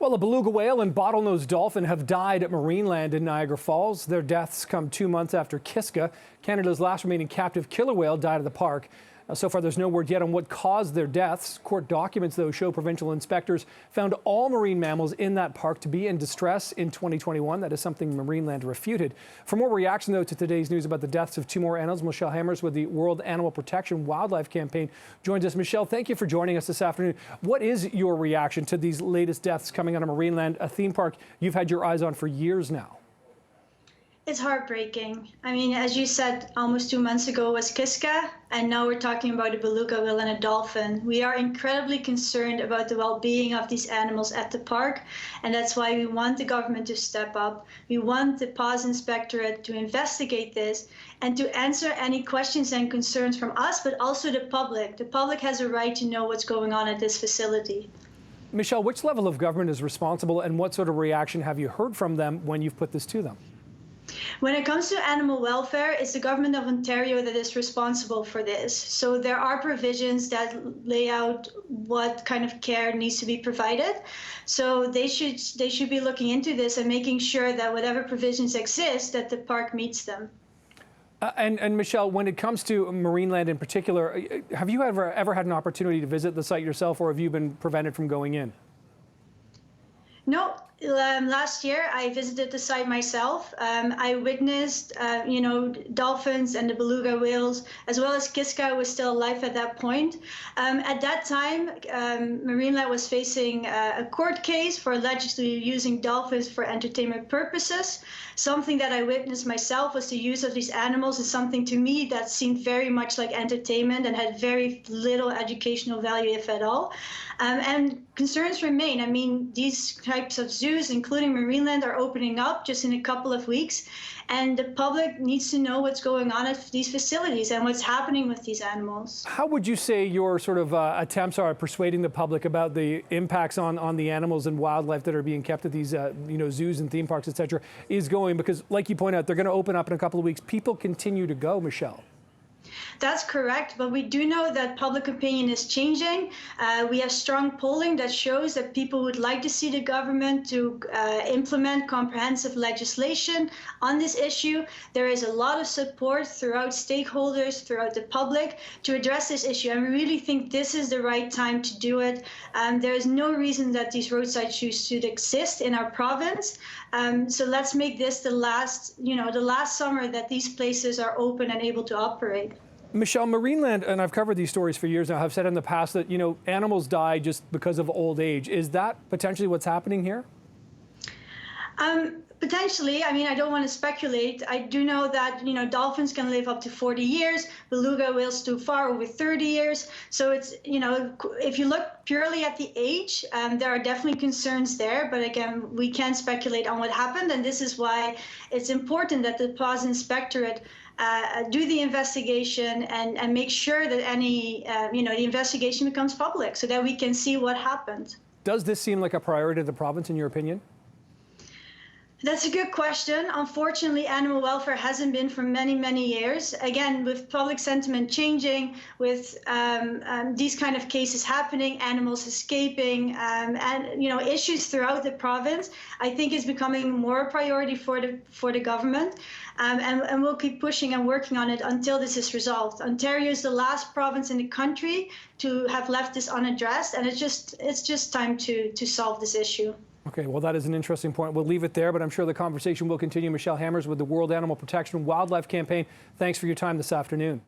Well, a beluga whale and bottlenose dolphin have died at Marineland in Niagara Falls. Their deaths come 2 months after Kiska, Canada's last remaining captive killer whale, died at the park. So far, there's no word yet on what caused their deaths. Court documents, though, show provincial inspectors found all marine mammals in that park to be in distress in 2021. That is something Marineland refuted. For more reaction, though, to today's news about the deaths of 2 more animals, Michelle Hammers with the World Animal Protection Wildlife Campaign joins us. Michelle, thank you for joining us this afternoon. What is your reaction to these latest deaths coming out of Marineland, a theme park you've had your eyes on for years now? It's heartbreaking. I mean, as you said, almost 2 months ago was Kiska, and now we're talking about a beluga whale and a dolphin. We are incredibly concerned about the well-being of these animals at the park, and that's why we want the government to step up. We want the PAWS Inspectorate to investigate this and to answer any questions and concerns from us, but also the public. The public has a right to know what's going on at this facility. Michelle, which level of government is responsible, and what sort of reaction have you heard from them when you've put this to them? When it comes to animal welfare, it's the government of Ontario that is responsible for this. So there are provisions that lay out what kind of care needs to be provided. So they should be looking into this and making sure that whatever provisions exist, that the park meets them. And Michelle, when it comes to Marineland in particular, have you ever had an opportunity to visit the site yourself, or have you been prevented from going in? No. Last year, I visited the site myself. I witnessed, dolphins and the beluga whales, as well as Kiska was still alive at that point. At that time, Marineland was facing a court case for allegedly using dolphins for entertainment purposes. Something that I witnessed myself was the use of these animals is something to me that seemed very much like entertainment and had very little educational value, if at all. And concerns remain. I mean, these types of zoos, including Marineland, are opening up just in a couple of weeks, and the public needs to know what's going on at these facilities and what's happening with these animals. How would you say your sort of attempts are at persuading the public about the impacts on the animals and wildlife that are being kept at these zoos and theme parks, et cetera, is going? Because, like you point out, they're going to open up in a couple of weeks. People continue to go, Michelle. That's correct, but we do know that public opinion is changing. We have strong polling that shows that people would like to see the government to implement comprehensive legislation on this issue. There is a lot of support throughout stakeholders, throughout the public, to address this issue, and we really think this is the right time to do it. There is no reason that these roadside zoos should exist in our province. So let's make this the last summer that these places are open and able to operate. Michelle, Marineland, and I've covered these stories for years now, have said in the past that, animals die just because of old age. Is that potentially what's happening here? Potentially. I mean, I don't want to speculate. I do know that, dolphins can live up to 40 years, beluga whales too far, over 30 years. So it's, if you look purely at the age, there are definitely concerns there. But again, we can't speculate on what happened. And this is why it's important that the PAWS Inspectorate do the investigation and make sure that the investigation becomes public so that we can see what happened. Does this seem like a priority to the province, in your opinion? That's a good question. Unfortunately, animal welfare hasn't been for many, many years. Again, with public sentiment changing, with these kind of cases happening, animals escaping, and issues throughout the province, I think is becoming more a priority for the government. And we'll keep pushing and working on it until this is resolved. Ontario is the last province in the country to have left this unaddressed, and it's just time to solve this issue. Okay, well, that is an interesting point. We'll leave it there, but I'm sure the conversation will continue. Michelle Hammers with the World Animal Protection Wildlife Campaign, thanks for your time this afternoon.